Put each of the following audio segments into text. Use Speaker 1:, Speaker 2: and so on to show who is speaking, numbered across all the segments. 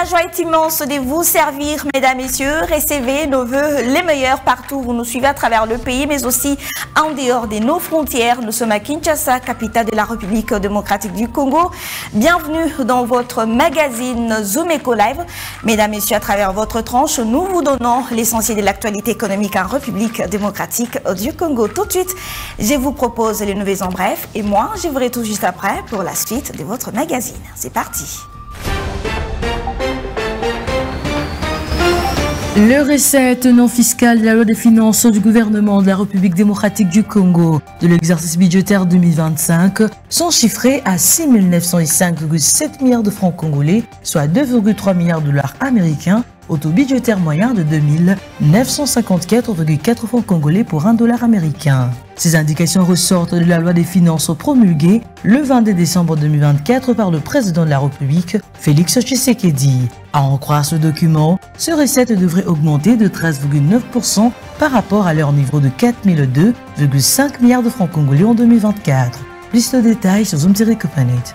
Speaker 1: joie est immense de vous servir, mesdames, messieurs. Recevez nos voeux les meilleurs partout où vous nous suivez à travers le pays, mais aussi en dehors de nos frontières. Nous sommes à Kinshasa, capitale de la République démocratique du Congo. Bienvenue dans votre magazine Zoom Eco Live. Mesdames, messieurs, à travers votre tranche, nous vous donnons l'essentiel de l'actualité économique en République démocratique du Congo. Tout de suite, je vous propose les nouvelles en bref et moi, je vous retrouve juste après pour la suite de votre magazine. C'est parti.
Speaker 2: Les recettes non fiscales de la loi des finances du gouvernement de la République démocratique du Congo de l'exercice budgétaire 2025 sont chiffrées à 6 905,7 milliards de francs congolais, soit 2,3 milliards de dollars américains, au taux budgétaire moyen de 2 954,4 francs congolais pour $1 américain. Ces indications ressortent de la loi des finances promulguée le 22 décembre 2024 par le président de la République, Félix Tshisekedi. À en croire ce document, ces recettes devraient augmenter de 13,9% par rapport à leur niveau de 4 milliards de francs congolais en 2024. Plus de détails sur Zoom-Copanet.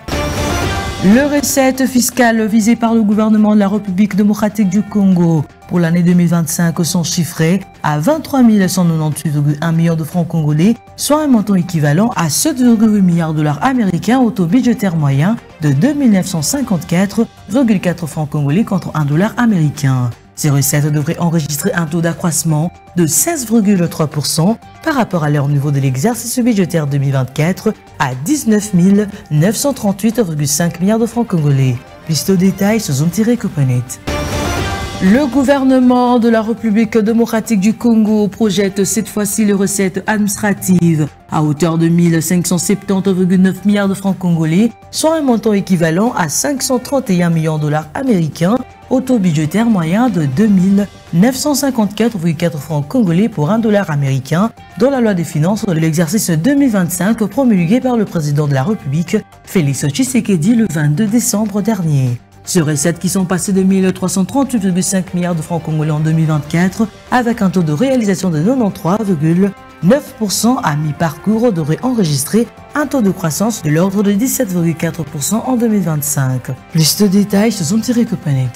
Speaker 2: Les recettes fiscales visées par le gouvernement de la République démocratique du Congo pour l'année 2025 sont chiffrées à 23 198,1 milliards de francs congolais, soit un montant équivalent à 7,8 milliards de dollars américains au taux budgétaire moyen de 2 954,4 francs congolais contre $1 américain. Ces recettes devraient enregistrer un taux d'accroissement de 16,3% par rapport à leur niveau de l'exercice budgétaire 2024 à 19 938,5 milliards de francs congolais. Plus de détails sur Zoom-Copanet. Le gouvernement de la République démocratique du Congo projette cette fois-ci les recettes administratives à hauteur de 1570,9 milliards de francs congolais, soit un montant équivalent à 531 millions de dollars américains, au taux budgétaire moyen de 2 954,4 francs congolais pour $1 américain dans la loi des finances de l'exercice 2025 promulguée par le président de la République, Félix Tshisekedi, le 22 décembre dernier. Ces recettes qui sont passées de 1338,5 milliards de francs congolais en 2024 avec un taux de réalisation de 93,9% à mi-parcours devraient enregistrer un taux de croissance de l'ordre de 17,4% en 2025. Plus de détails sur Zoom-Copanet.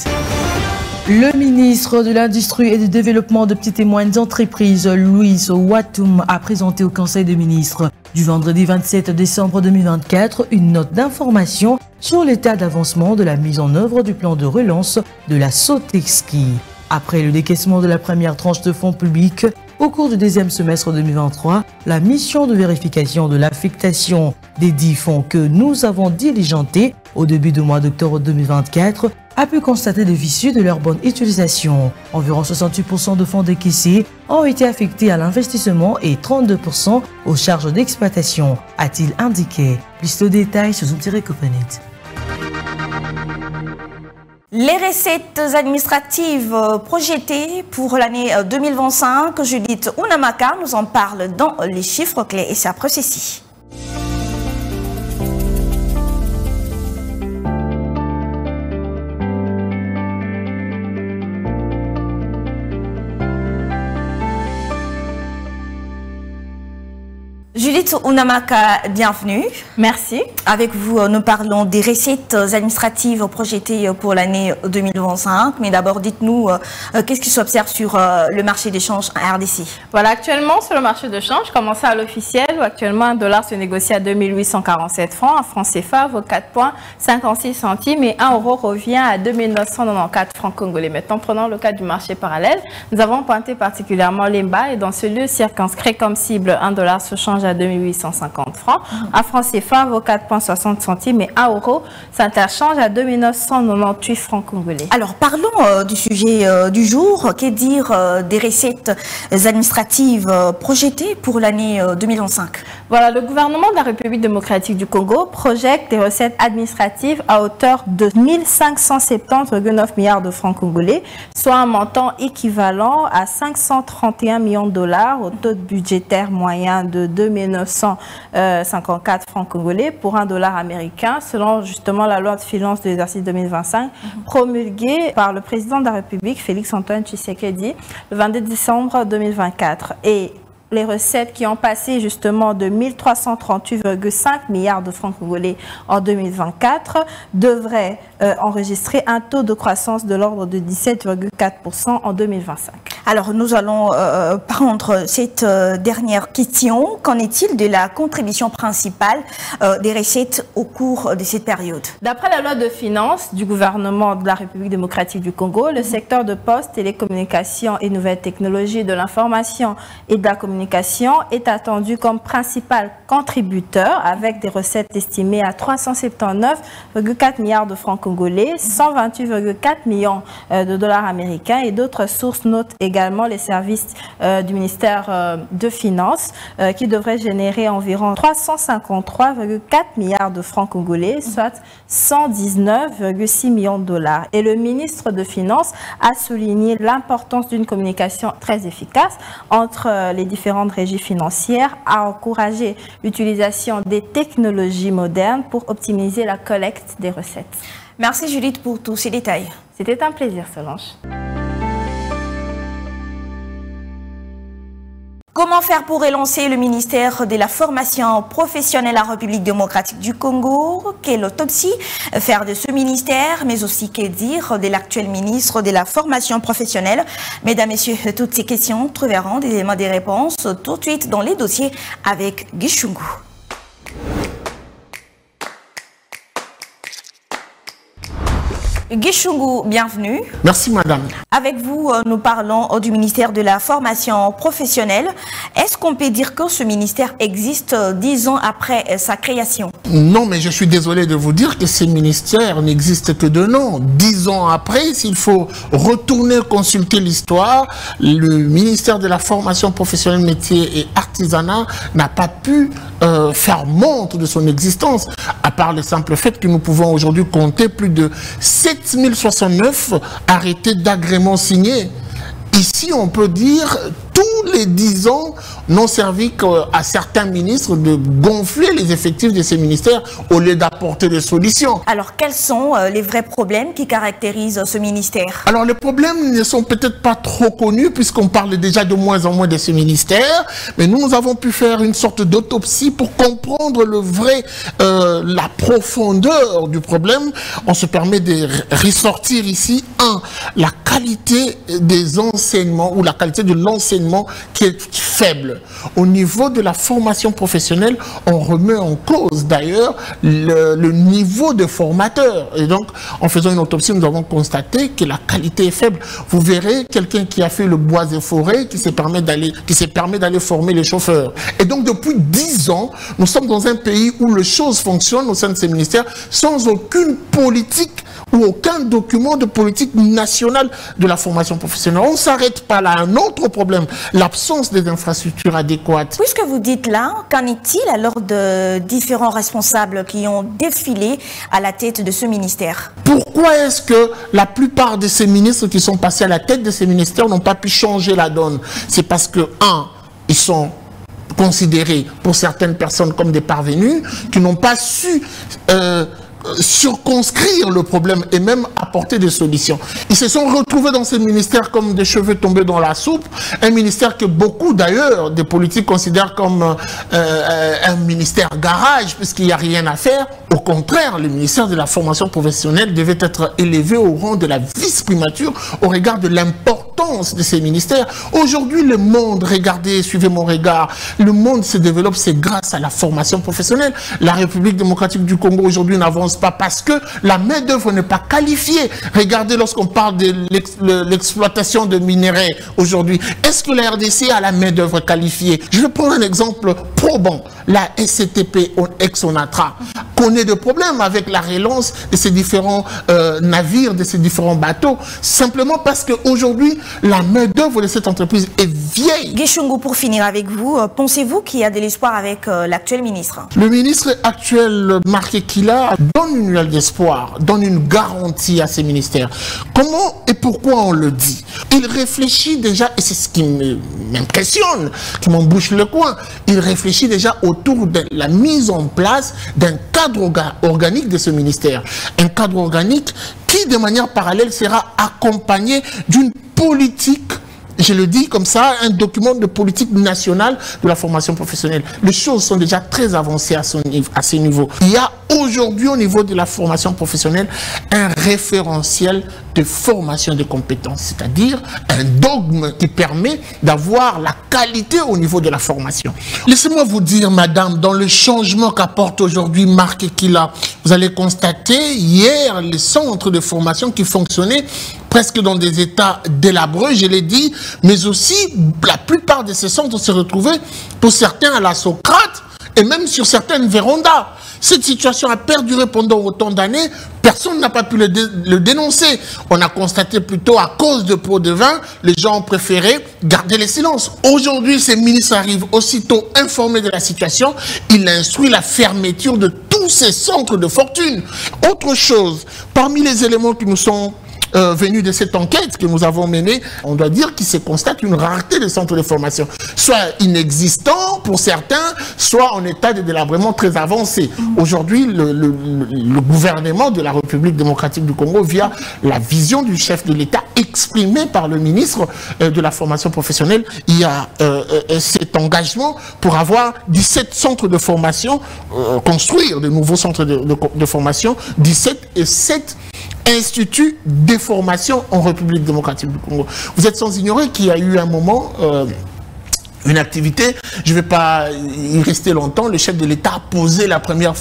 Speaker 2: Le ministre de l'Industrie et du Développement de petites et moyennes entreprises, Louis Watoum, a présenté au Conseil des ministres du vendredi 27 décembre 2024 une note d'information sur l'état d'avancement de la mise en œuvre du plan de relance de la Sotexki. Après le décaissement de la première tranche de fonds publics, au cours du deuxième semestre 2023, la mission de vérification de l'affectation des 10 fonds que nous avons diligentés au début du mois d'octobre 2024 a pu constater des vices de leur bonne utilisation. Environ 68% de fonds décaissés ont été affectés à l'investissement et 32% aux charges d'exploitation, a-t-il indiqué. Plus de détails sur Zoom-Copanet.
Speaker 1: Les recettes administratives projetées pour l'année 2025, Judith Unamaka nous en parle dans les chiffres clés et c'est après ceci. Judith Unamaka, bienvenue.
Speaker 3: Merci.
Speaker 1: Avec vous, nous parlons des recettes administratives projetées pour l'année 2025. Mais d'abord, dites-nous, qu'est-ce qui s'observe sur le marché d'échange en RDC?
Speaker 3: Voilà, actuellement, sur le marché de change, commencé à l'officiel, où actuellement un dollar se négocie à 2847 francs. Un franc CFA vaut 4,56 centimes et 1 euro revient à 2994 francs congolais. Maintenant, prenons le cas du marché parallèle. Nous avons pointé particulièrement l'EMBA et dans ce lieu circonscrit comme cible, un dollar se change à 2850 francs. Un franc CFA vaut 4,60 centimes et 1 euro s'interchange à 2998 francs congolais.
Speaker 1: Alors, parlons du sujet du jour. Qu'est dire des recettes administratives projetées pour l'année 2025?
Speaker 3: Voilà, le gouvernement de la République démocratique du Congo projette des recettes administratives à hauteur de 1570,9 milliards de francs congolais, soit un montant équivalent à 531 millions de dollars au taux budgétaire moyen de 2 954 francs congolais pour $1 américain, selon justement la loi de finances de l'exercice 2025, promulguée par le président de la République, Félix Antoine Tshisekedi, le 22 décembre 2024. Et les recettes qui ont passé justement de 1338,5 milliards de francs congolais en 2024 devraient enregistré un taux de croissance de l'ordre de 17,4% en 2025.
Speaker 1: Alors, nous allons prendre cette dernière question. Qu'en est-il de la contribution principale des recettes au cours de cette période?
Speaker 3: D'après la loi de finances du gouvernement de la République démocratique du Congo, le secteur de postes, télécommunications et nouvelles technologies de l'information et de la communication est attendu comme principal contributeur avec des recettes estimées à 379,4 milliards de francs congolais, 128,4 millions de dollars américains et d'autres sources notent également les services du ministère de Finances qui devraient générer environ 353,4 milliards de francs congolais, soit 119,6 millions de dollars. Et le ministre de Finances a souligné l'importance d'une communication très efficace entre les différentes régies financières, a encouragé l'utilisation des technologies modernes pour optimiser la collecte des recettes.
Speaker 1: Merci Judith pour tous ces détails.
Speaker 3: C'était un plaisir, Solange.
Speaker 1: Comment faire pour relancer le ministère de la formation professionnelle en République démocratique du Congo? Quelle autopsie faire de ce ministère, mais aussi que dire de l'actuel ministre de la formation professionnelle? Mesdames, Messieurs, toutes ces questions trouveront des éléments de réponse tout de suite dans les dossiers avec Guy Chungu. Guy Chungu, bienvenue.
Speaker 4: Merci madame.
Speaker 1: Avec vous, nous parlons du ministère de la formation professionnelle. Est-ce qu'on peut dire que ce ministère existe 10 ans après sa création?
Speaker 4: Non, mais je suis désolé de vous dire que ce ministère n'existe que de nom. 10 ans après, s'il faut retourner consulter l'histoire, le ministère de la formation professionnelle, métier et artisanat n'a pas pu faire montre de son existence, à part le simple fait que nous pouvons aujourd'hui compter plus de 7069 arrêtés d'agrément signés. Ici, on peut dire tous les 10 ans n'ont servi qu'à certains ministres de gonfler les effectifs de ces ministères au lieu d'apporter des solutions.
Speaker 1: Alors, quels sont les vrais problèmes qui caractérisent ce ministère?
Speaker 4: Alors, les problèmes ne sont peut-être pas trop connus puisqu'on parle déjà de moins en moins de ce ministère, mais nous avons pu faire une sorte d'autopsie pour comprendre la profondeur du problème. On se permet de ressortir ici, la qualité des enseignements ou la qualité de l'enseignement qui est faible. Au niveau de la formation professionnelle, on remet en cause d'ailleurs le niveau de formateurs. Et donc, en faisant une autopsie, nous avons constaté que la qualité est faible. Vous verrez quelqu'un qui a fait le bois et forêt, qui se permet d'aller former les chauffeurs. Et donc, depuis 10 ans, nous sommes dans un pays où les choses fonctionnent au sein de ces ministères sans aucune politique ou aucun document de politique nationale de la formation professionnelle. On ne s'arrête pas là. Un autre problème, l'absence des infrastructures adéquates.
Speaker 1: Puisque vous dites là, qu'en est-il alors de différents responsables qui ont défilé à la tête de ce ministère?
Speaker 4: Pourquoi est-ce que la plupart de ces ministres qui sont passés à la tête de ces ministères n'ont pas pu changer la donne? C'est parce que, ils sont considérés pour certaines personnes comme des parvenus, qui n'ont pas su circonscrire le problème et même apporter des solutions. Ils se sont retrouvés dans ces ministères comme des cheveux tombés dans la soupe, un ministère que beaucoup d'ailleurs des politiques considèrent comme un ministère garage puisqu'il n'y a rien à faire. Au contraire, le ministère de la formation professionnelle devait être élevé au rang de la vice-primature au regard de l'importance de ces ministères. Aujourd'hui, le monde, regardez, suivez mon regard, le monde se développe, c'est grâce à la formation professionnelle. La République démocratique du Congo aujourd'hui n'avance pas parce que la main-d'œuvre n'est pas qualifiée. Regardez lorsqu'on parle de l'exploitation de minerais aujourd'hui. Est-ce que la RDC a la main-d'œuvre qualifiée? Je vais prendre un exemple probant. La SCTP ex-Onatra connaît des problèmes avec la relance de ces différents navires, de ces différents bateaux, simplement parce qu'aujourd'hui, la main-d'œuvre de cette entreprise est vieille.
Speaker 1: Guy Chungu, pour finir avec vous, pensez-vous qu'il y a de l'espoir avec l'actuel ministre?
Speaker 4: Le ministre actuel, Marc Kila, donne une lueur d'espoir, donne une garantie à ces ministères. Comment et pourquoi on le dit? Il réfléchit déjà, et c'est ce qui m'impressionne, qui m'embouche le coin, il réfléchit déjà autour de la mise en place d'un cadre organique de ce ministère. Un cadre organique qui, de manière parallèle, sera accompagné d'une politique je le dis comme ça, un document de politique nationale de la formation professionnelle. Les choses sont déjà très avancées à ce niveau. Il y a aujourd'hui au niveau de la formation professionnelle un référentiel de formation des compétences, c'est-à-dire un dogme qui permet d'avoir la qualité au niveau de la formation. Laissez-moi vous dire, madame, dans le changement qu'apporte aujourd'hui Marc Ekila, vous allez constater hier les centres de formation qui fonctionnaient presque dans des états délabrés, je l'ai dit, mais aussi la plupart de ces centres se retrouvaient pour certains à la Socrate et même sur certaines vérandas. Cette situation a perduré pendant autant d'années, personne n'a pas pu le dénoncer. On a constaté plutôt à cause de pots de vin, les gens ont préféré garder le silence. Aujourd'hui, ces ministres arrivent aussitôt informés de la situation, il instruit la fermeture de tous ces centres de fortune. Autre chose, parmi les éléments qui nous sont venus de cette enquête que nous avons menée, on doit dire qu'il se constate une rareté des centres de formation, soit inexistants pour certains, soit en état de délabrement très avancé. Aujourd'hui, le gouvernement de la République démocratique du Congo, via la vision du chef de l'État exprimée par le ministre de la formation professionnelle, il y a cet engagement pour avoir 17 centres de formation, construire de nouveaux centres de formation, 17 et 7 instituts de formation en République démocratique du Congo. Vous êtes sans ignorer qu'il y a eu un moment, une activité, je ne vais pas y rester longtemps, le chef de l'État a posé la première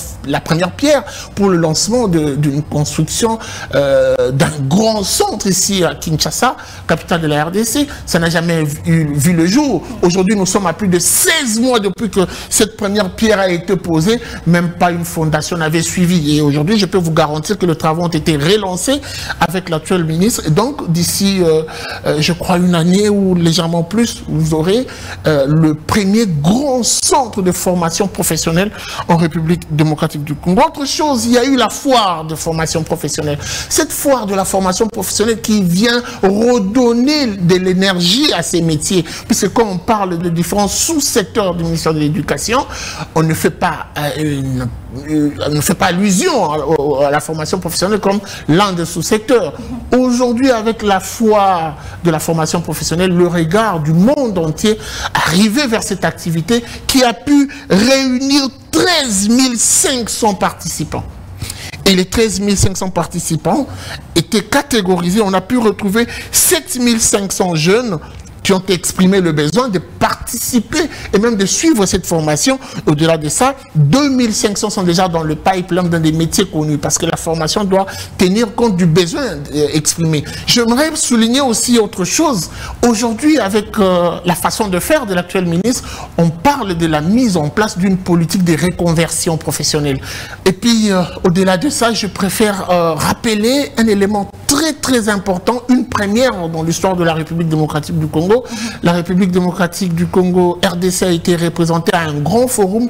Speaker 4: pierre pour le lancement d'une construction d'un grand centre ici à Kinshasa, capitale de la RDC. Ça n'a jamais vu le jour. Aujourd'hui, nous sommes à plus de 16 mois depuis que cette première pierre a été posée, même pas une fondation n'avait suivi. Et aujourd'hui, je peux vous garantir que les travaux ont été relancés avec l'actuel ministre. Et donc, d'ici, je crois, une année ou légèrement plus, vous aurez le premier grand centre de formation professionnelle en République démocratique du Congo. Autre chose, il y a eu la foire de formation professionnelle. Cette foire de la formation professionnelle qui vient redonner de l'énergie à ces métiers. Puisque quand on parle de différents sous-secteurs du ministère de l'Éducation, on ne fait pas allusion à la formation professionnelle comme l'un des sous-secteurs. Aujourd'hui, avec la foire de la formation professionnelle, le regard du monde entier arrivé vers cette activité qui a pu réunir 13 500 participants. Et les 13 500 participants étaient catégorisés. On a pu retrouver 7 500 jeunes qui ont exprimé le besoin de participer et même de suivre cette formation. Au-delà de ça, 2500 sont déjà dans le pipeline dans des métiers connus parce que la formation doit tenir compte du besoin exprimé. J'aimerais souligner aussi autre chose. Aujourd'hui, avec la façon de faire de l'actuel ministre, on parle de la mise en place d'une politique de reconversion professionnelle. Et puis, au-delà de ça, je préfère rappeler un élément très important, une première dans l'histoire de la République démocratique du Congo. La République démocratique du Congo, RDC, a été représentée à un grand forum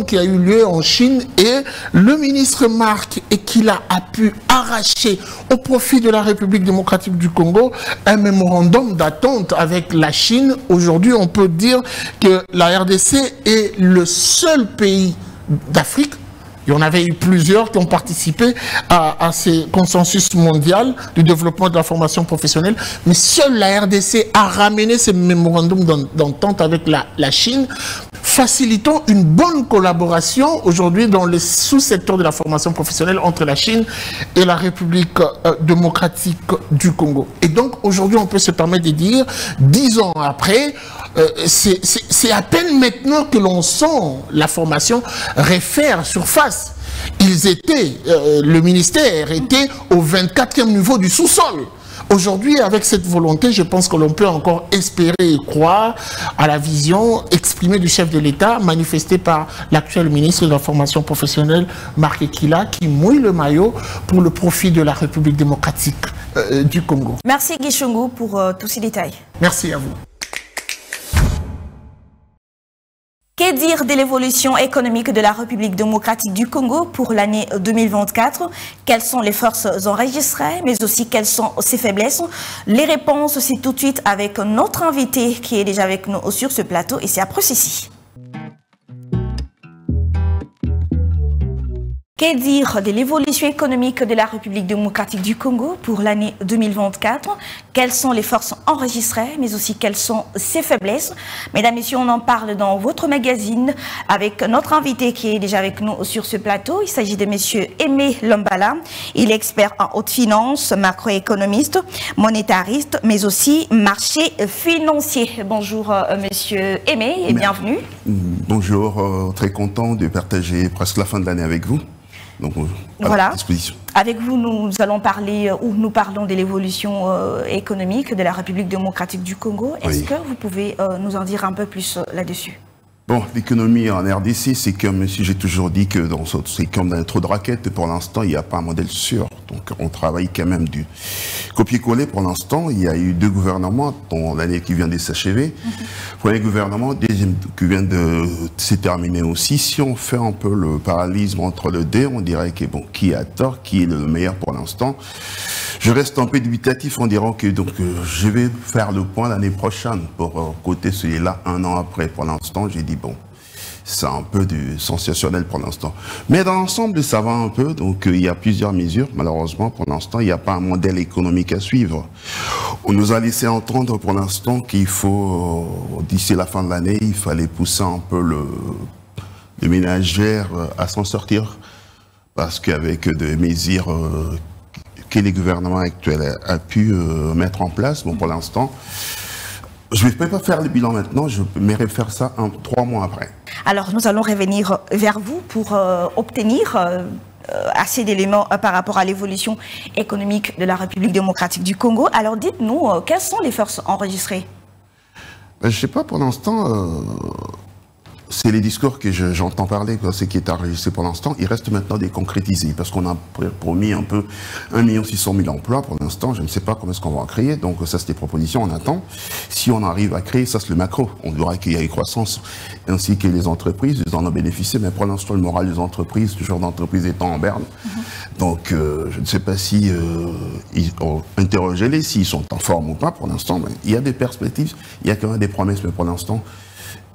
Speaker 4: qui a eu lieu en Chine, et le ministre Marc Ekila a pu arracher au profit de la République démocratique du Congo un mémorandum d'attente avec la Chine. Aujourd'hui, on peut dire que la RDC est le seul pays d'Afrique. Il y en avait eu plusieurs qui ont participé à ce consensus mondial du développement de la formation professionnelle. Mais seule la RDC a ramené ce mémorandum d'entente avec la Chine, facilitant une bonne collaboration aujourd'hui dans les sous-secteurs de la formation professionnelle entre la Chine et la République démocratique du Congo. Et donc aujourd'hui, on peut se permettre de dire, 10 ans après, c'est à peine maintenant que l'on sent la formation refaire surface. Le ministère était au 24e niveau du sous-sol. Aujourd'hui, avec cette volonté, je pense que l'on peut encore espérer et croire à la vision exprimée du chef de l'État, manifestée par l'actuel ministre de la formation professionnelle, Marc Ekila, qui mouille le maillot pour le profit de la République démocratique du Congo.
Speaker 1: Merci Guy Chungu pour tous ces détails.
Speaker 4: Merci à vous.
Speaker 1: Que dire de l'évolution économique de la République démocratique du Congo pour l'année 2024? Quelles sont les forces enregistrées, mais aussi quelles sont ses faiblesses? Les réponses, c'est tout de suite avec notre invité qui est déjà avec nous sur ce plateau, et c'est après ceci. Que dire de l'évolution économique de la République démocratique du Congo pour l'année 2024? Quelles sont les forces enregistrées, mais aussi quelles sont ses faiblesses? Mesdames, Messieurs, on en parle dans votre magazine avec notre invité qui est déjà avec nous sur ce plateau. Il s'agit de Monsieur Aimé Lombala. Il est expert en haute finance, macroéconomiste, monétariste, mais aussi marché financier. Bonjour Monsieur Aimé et bienvenue.
Speaker 5: Bonjour, très content de partager presque la fin de l'année avec vous. Donc,
Speaker 1: voilà.
Speaker 5: À disposition.
Speaker 1: Avec vous, nous allons parler, ou nous parlons de l'évolution économique de la République démocratique du Congo. Est-ce que vous pouvez nous en dire un peu plus là-dessus?
Speaker 5: Bon, l'économie en RDC, c'est comme si j'ai toujours dit que c'est comme dans trop de raquettes. Pour l'instant, il n'y a pas un modèle sûr. Donc, on travaille quand même du copier-coller pour l'instant. Il y a eu deux gouvernements, dont l'année qui vient de s'achever. Premier gouvernement, deuxième qui vient de se terminer aussi. Si on fait un peu le parallélisme entre les deux, on dirait que bon, qui a tort, qui est le meilleur pour l'instant. Je reste un peu dubitatif en disant que donc, je vais faire le point l'année prochaine pour côté celui-là un an après. Pour l'instant, j'ai dit bon, c'est un peu du sensationnel pour l'instant. Mais dans l'ensemble, ça va un peu. Donc, il y a plusieurs mesures. Malheureusement, pour l'instant, il n'y a pas un modèle économique à suivre. On nous a laissé entendre pour l'instant qu'il faut, d'ici la fin de l'année, il fallait pousser un peu le ménagère à s'en sortir. Parce qu'avec des mesures que les gouvernements actuels a pu mettre en place, bon, pour l'instant, je ne vais pas faire le bilan maintenant, je vais faire ça 3 mois après.
Speaker 1: Alors, nous allons revenir vers vous pour obtenir assez d'éléments par rapport à l'évolution économique de la République démocratique du Congo. Alors, dites-nous, quelles sont les forces enregistrées?
Speaker 5: Je ne sais pas, pour l'instant, c'est les discours que j'entends parler, ce qui est enregistré pour l'instant. Il reste maintenant des concrétisés, parce qu'on a promis un peu 1 600 000 emplois pour l'instant. Je ne sais pas comment est-ce qu'on va en créer, donc ça c'est des propositions, on attend. Si on arrive à créer, ça c'est le macro. On verra qu'il y a une croissance, ainsi que les entreprises, ils en ont bénéficié, mais pour l'instant le moral des entreprises, toujours d'entreprises étant en berne. Donc je ne sais pas si interrogez-les, s'ils sont en forme ou pas pour l'instant, mais il y a des perspectives, il y a quand même des promesses, mais pour l'instant,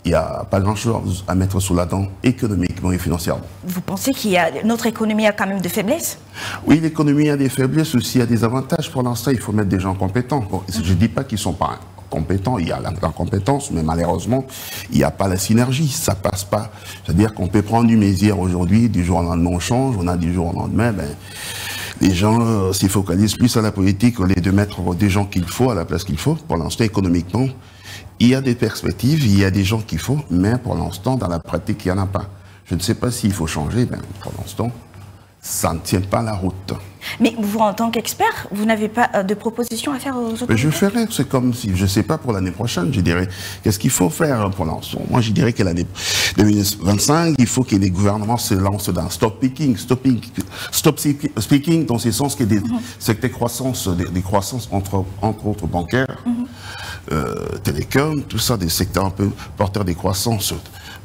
Speaker 5: il n'y a pas grand-chose à mettre sous la dent économiquement et financièrement.
Speaker 1: Vous pensez que notre économie a quand même des faiblesses?
Speaker 5: Oui, l'économie a des faiblesses, aussi il y a des avantages. Pour l'instant, il faut mettre des gens compétents. Bon, je ne dis pas qu'ils ne sont pas compétents, il y a la compétence, mais malheureusement, il n'y a pas la synergie, ça ne passe pas. C'est-à-dire qu'on peut prendre du Mézières aujourd'hui, du jour au lendemain on change, on a du jour au lendemain, les gens s'y focalisent plus à la politique au lieu de mettre des gens qu'il faut à la place qu'il faut. Pour l'instant, économiquement, il y a des perspectives, il y a des gens qu'il faut, mais pour l'instant, dans la pratique, il n'y en a pas. Je ne sais pas s'il faut changer, mais pour l'instant, ça ne tient pas la route.
Speaker 1: Mais vous, en tant qu'expert, vous n'avez pas de propositions à faire aux autorités?
Speaker 5: Je ferai, c'est comme si, je ne sais pas, pour l'année prochaine, je dirais, qu'est-ce qu'il faut faire pour l'instant? Moi, je dirais que l'année 2025, il faut que les gouvernements se lancent dans stop speaking, dans ce sens que des secteurs croissance, des croissances entre autres bancaires, télécom, tout ça, des secteurs un peu porteurs des croissances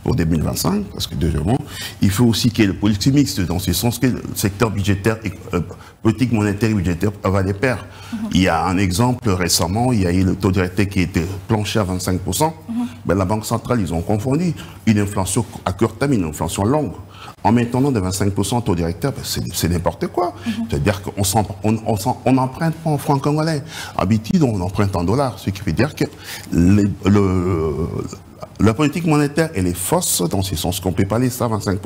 Speaker 5: pour 2025, parce que deuxièmement, il faut aussi qu'il y ait le politique mixte, dans ce sens que le secteur budgétaire et politique monétaire et budgétaire va les pair. Il y a un exemple récemment, il y a eu le taux directeur qui était planché à 25%. Ben, la Banque centrale, ils ont confondu une inflation à court terme, une inflation longue. En maintenant de 25% taux directeur, ben, c'est n'importe quoi. C'est-à-dire qu'on n'emprunte pas en francs congolais. Habitude, on emprunte en dollars. Ce qui veut dire que la politique monétaire, elle est fausse dans ce sens qu'on ne peut pas laisser à 25%.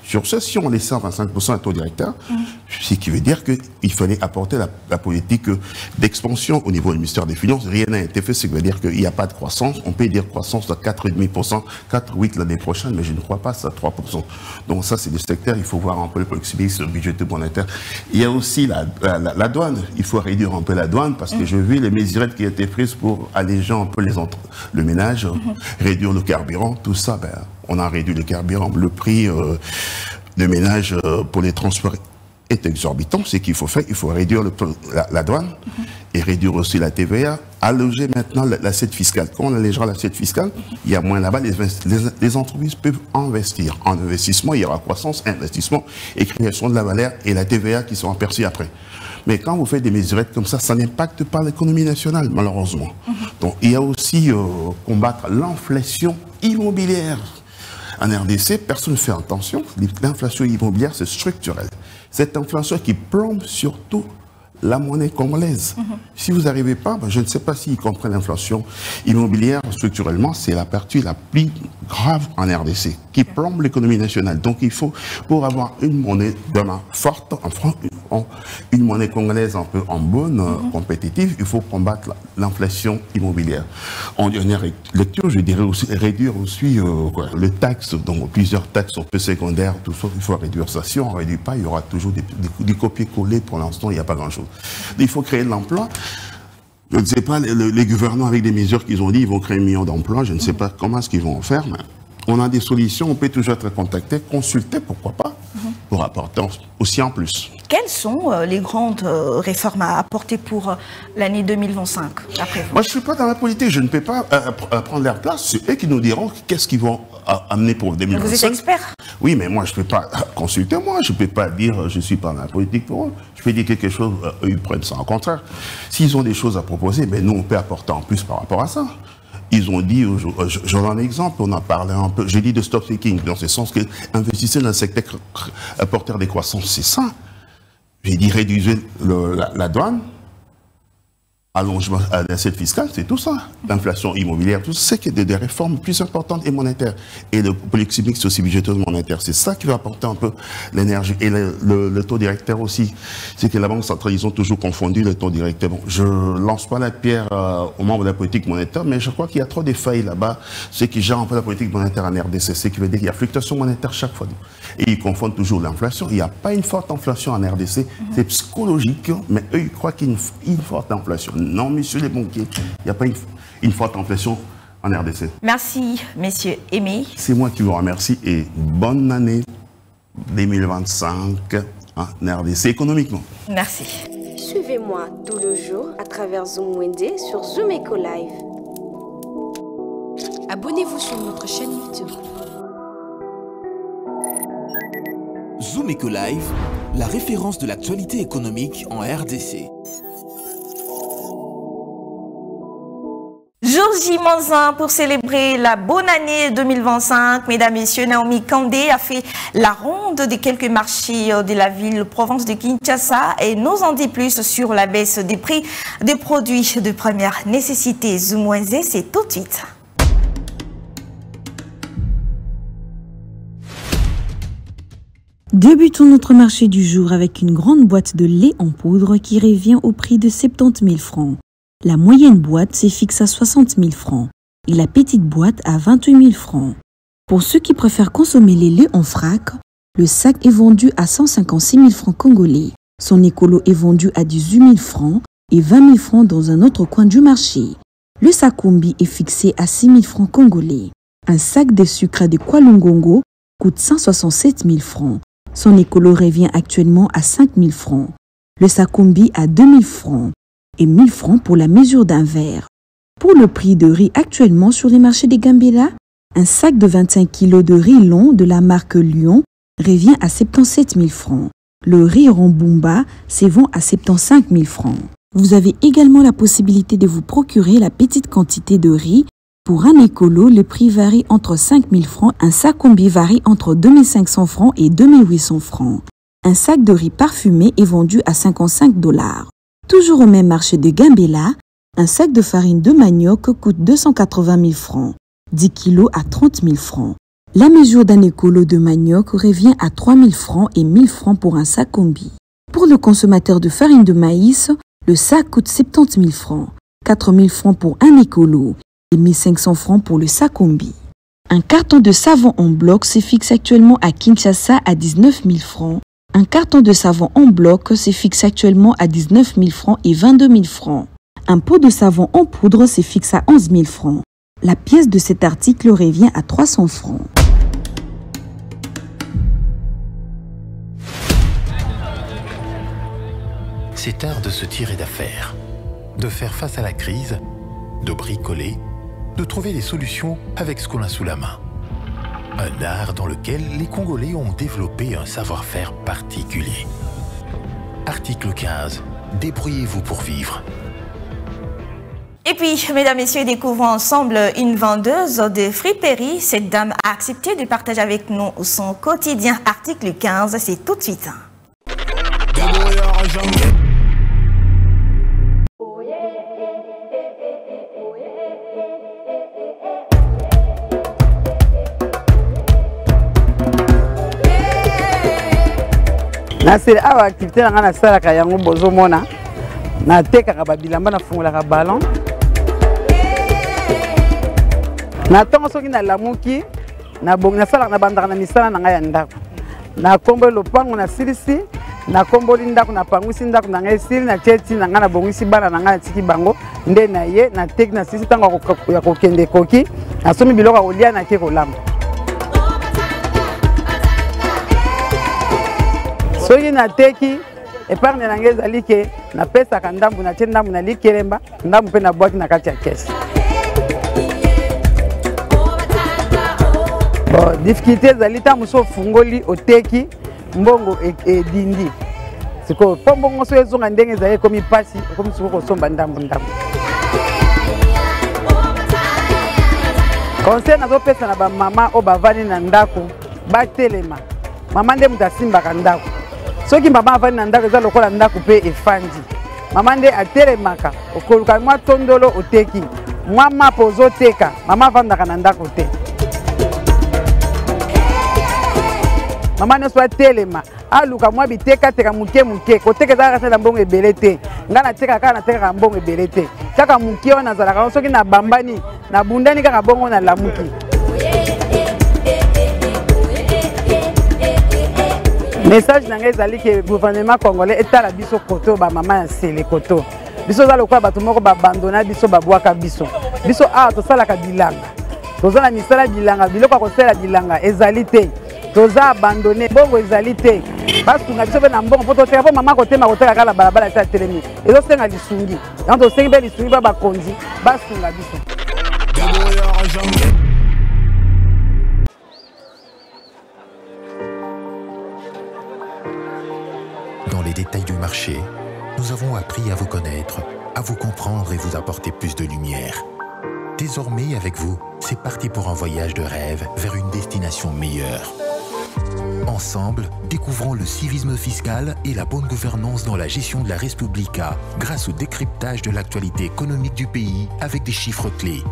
Speaker 5: Sur ce, si on laissait à 25% un taux directeur, ce qui veut dire qu'il fallait apporter la politique d'expansion au niveau du ministère des Finances. Rien n'a été fait, ce qui veut dire qu'il n'y a pas de croissance. On peut dire croissance de 4,5%, 4,8% l'année prochaine, mais je ne crois pas ça, 3%. Donc ça, c'est des secteurs, il faut voir un peu le politique budgétaire monétaire. Il y a aussi la douane. Il faut réduire un peu la douane, parce que je vis les mesurettes qui ont été prises pour alléger un peu le ménage, réduire le carburant, tout ça, ben, on a réduit le carburant. Le prix de ménage pour les transports est exorbitant. Ce qu'il faut faire, il faut réduire la douane et réduire aussi la TVA, alléger maintenant l'assiette fiscale. Quand on allégera l'assiette fiscale, il y a moins là-bas, les entreprises peuvent investir. En investissement, il y aura croissance, investissement et création de la valeur et la TVA qui sont aperçues après. Mais quand vous faites des mesurettes comme ça n'impacte pas l'économie nationale, malheureusement. Donc il y a aussi combattre l'inflation immobilière. En RDC, personne ne fait attention. L'inflation immobilière, c'est structurel. Cette inflation qui plombe surtout la monnaie congolaise. Si vous n'arrivez pas, je ne sais pas s'ils comprennent l'inflation immobilière structurellement, c'est la partie la plus grave en RDC, qui plombe l'économie nationale. Donc il faut, pour avoir une monnaie demain forte, une monnaie congolaise un peu en bonne, compétitive, il faut combattre l'inflation immobilière. En dernière lecture, je dirais aussi réduire aussi le taxe, donc plusieurs taxes un peu secondaires, tout ça, il faut réduire ça. Si on ne réduit pas, il y aura toujours des copier-coller. Pour l'instant, il n'y a pas grand-chose. Il faut créer de l'emploi. Je ne sais pas, les gouvernants, avec des mesures qu'ils ont dit, ils vont créer 1 million d'emplois. Je ne sais pas comment est-ce qu'ils vont en faire, mais on a des solutions. On peut toujours être contacté, consulté, pourquoi pas, pour apporter aussi en plus.
Speaker 1: Quelles sont les grandes réformes à apporter pour l'année 2025, d'après vous?
Speaker 5: Moi, je ne suis pas dans la politique. Je ne peux pas prendre leur place. C'est eux qui nous diront qu'est-ce qu'ils vont amener pour 2025.
Speaker 1: Vous êtes expert?
Speaker 5: Oui, mais moi, je ne peux pas consulter moi. Je ne peux pas dire je ne suis pas dans la politique pour eux. Je peux dire quelque chose, eux, ils prennent ça. Au contraire, s'ils ont des choses à proposer, ben, nous, on peut apporter en plus par rapport à ça. Ils ont dit, j'en ai un exemple, on en parlait un peu, j'ai dit de stop seeking, dans ce sens que investissez dans le secteur porteur des croissances, c'est ça. J'ai dit réduisez la douane, allongement à l'assiette fiscale, c'est tout ça. L'inflation immobilière, tout ça, c'est des réformes plus importantes et monétaires. Et le politique mixte, c'est aussi budgétaire monétaire. C'est ça qui va apporter un peu l'énergie. Et le taux directeur aussi. C'est que la Banque centrale, ils ont toujours confondu le taux directeur. Bon, je ne lance pas la pierre aux membres de la politique monétaire, mais je crois qu'il y a trop de failles là-bas. Ceux qui gèrent un peu la politique monétaire en RDC, ce qui veut dire qu'il y a fluctuation monétaire chaque fois. Et ils confondent toujours l'inflation. Il n'y a pas une forte inflation en RDC. C'est psychologique, mais eux, ils croient qu'il y a une forte inflation. Non, messieurs les banquiers, il n'y a pas une forte inflation en RDC.
Speaker 1: Merci, messieurs Aimé.
Speaker 5: C'est moi qui vous remercie et bonne année 2025 en RDC économiquement.
Speaker 1: Merci.
Speaker 6: Suivez-moi tout le jour à travers Zoom Wende sur Zoom Eco Live. Abonnez-vous sur notre chaîne YouTube.
Speaker 7: Zoom Eco Live, la référence de l'actualité économique en RDC.
Speaker 1: Jour J-1 pour célébrer la bonne année 2025. Mesdames, Messieurs, Naomi Kandé a fait la ronde des quelques marchés de la ville-province de Kinshasa et nous en dit plus sur la baisse des prix des produits de première nécessité. Zoom Wende, c'est tout de suite.
Speaker 8: Débutons notre marché du jour avec une grande boîte de lait en poudre qui revient au prix de 70 000 francs. La moyenne boîte se fixe à 60 000 francs et la petite boîte à 28 000 francs. Pour ceux qui préfèrent consommer les laits en vrac, le sac est vendu à 156 000 francs congolais. Son écolo est vendu à 18 000 francs et 20 000 francs dans un autre coin du marché. Le sakombi est fixé à 6 000 francs congolais. Un sac de sucre de Kwalungongo coûte 167 000 francs. Son écolo revient actuellement à 5 000 francs. Le sakombi à 2 000 francs. Et 1 000 francs pour la mesure d'un verre. Pour le prix de riz actuellement sur les marchés des Gambela, un sac de 25 kg de riz long de la marque Lyon revient à 77 000 francs. Le riz Rambumba se vend à 75 000 francs. Vous avez également la possibilité de vous procurer la petite quantité de riz. Pour un écolo, le prix varie entre 5 000 francs. Un sac combi varie entre 2 500 francs et 2 800 francs. Un sac de riz parfumé est vendu à 55 $. Toujours au même marché de Gambela, un sac de farine de manioc coûte 280 000 francs, 10 kg à 30 000 francs. La mesure d'un écolo de manioc revient à 3 000 francs et 1 000 francs pour un sac combi. Pour le consommateur de farine de maïs, le sac coûte 70 000 francs, 4 000 francs pour un écolo et 1 500 francs pour le sac combi. Un carton de savon en bloc se fixe actuellement à Kinshasa à 19 000 francs. Un carton de savon en bloc se fixe actuellement à 19 000 francs et 22 000 francs. Un pot de savon en poudre se fixe à 11 000 francs. La pièce de cet article revient à 300 francs.
Speaker 9: C'est art de se tirer d'affaire, de faire face à la crise, de bricoler, de trouver des solutions avec ce qu'on a sous la main. Un art dans lequel les Congolais ont développé un savoir-faire particulier. Article 15. Débrouillez-vous pour vivre.
Speaker 1: Et puis, mesdames, messieurs, découvrons ensemble une vendeuse de friperie. Cette dame a accepté de partager avec nous son quotidien. Article 15, c'est tout de suite.
Speaker 10: Nasiri awa activité na ngana sala ka yango bozomona na tekaka babilamba na fungolaka ballon na tongo soki na lamuki na bongi na sala na bandaka na misala na ngai ya ndako na kombo lopango na silisi na kombo ndako na pangwisi ndako na ngai sili na cheti na ngana bongisi bana na ngai tiki bango nde na ye na tek na silisi tango ya kokende koki na somi biloko kolia na ke kolamba soki na teki épargne na ngai ezali ke napesaka ndambu na tie ndambu na likelemba ndambu mpe na bwaki na kati ya kese. Bon, difficulté ezali ntango mosusu ofungoli oteki mbongo edindi sikoyo mpo mbongo so ezonga ndenge ezali ekomi mpasi ekomi sikoyo kosomba ndambu. Conseil nazopesa na bamama oyo bavandi na ndako batelema mama nde moto asimbaka ndako. Soki mama avandi na ndako eza lokola ndako pe efandi mama nde atelemaka okoluka mwa tondolo oteki mwa mapo ozoteka mama avandaka na ndako te mama nyonso atelema aluka mwa bitekateka muke koteka ezalaka sala mbongo ebele te nga natekaka kaka natekaka mbongo ebele te kaka muke oyo nazalaka soki nabambani nabundani kaka bongo na lamuki. Message na ngai ezali ke gouvernement congolais etala biso koto ba mama ya sele koto biso za lokola bato moko babandona biso babwaka biso awa tosalaka bilanga toza na misala bilanga biloko ya kosala bilanga ezali te toza abandone bongo ezali te basunga biso mpe na mbongo mpo toteka mpo mama kotema koteka kala balabala ete atelemi ezosenga lisungi yango tosengi mpe lisungi mpe bakonzi basunga biso.
Speaker 9: Dans les détails du marché, nous avons appris à vous connaître, à vous comprendre et vous apporter plus de lumière. Désormais, avec vous, c'est parti pour un voyage de rêve vers une destination meilleure. Ensemble, découvrons le civisme fiscal et la bonne gouvernance dans la gestion de la Respublica grâce au décryptage de l'actualité économique du pays avec des chiffres clés.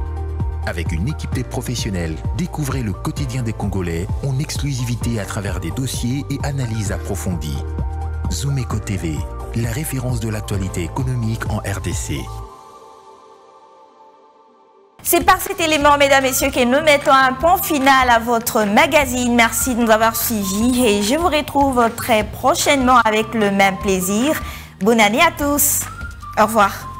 Speaker 9: Avec une équipe de professionnels, découvrez le quotidien des Congolais en exclusivité à travers des dossiers et analyses approfondies. Zoomeco TV, la référence de l'actualité économique en RDC.
Speaker 1: C'est par cet élément, mesdames, messieurs, que nous mettons un point final à votre magazine. Merci de nous avoir suivis et je vous retrouve très prochainement avec le même plaisir. Bonne année à tous. Au revoir.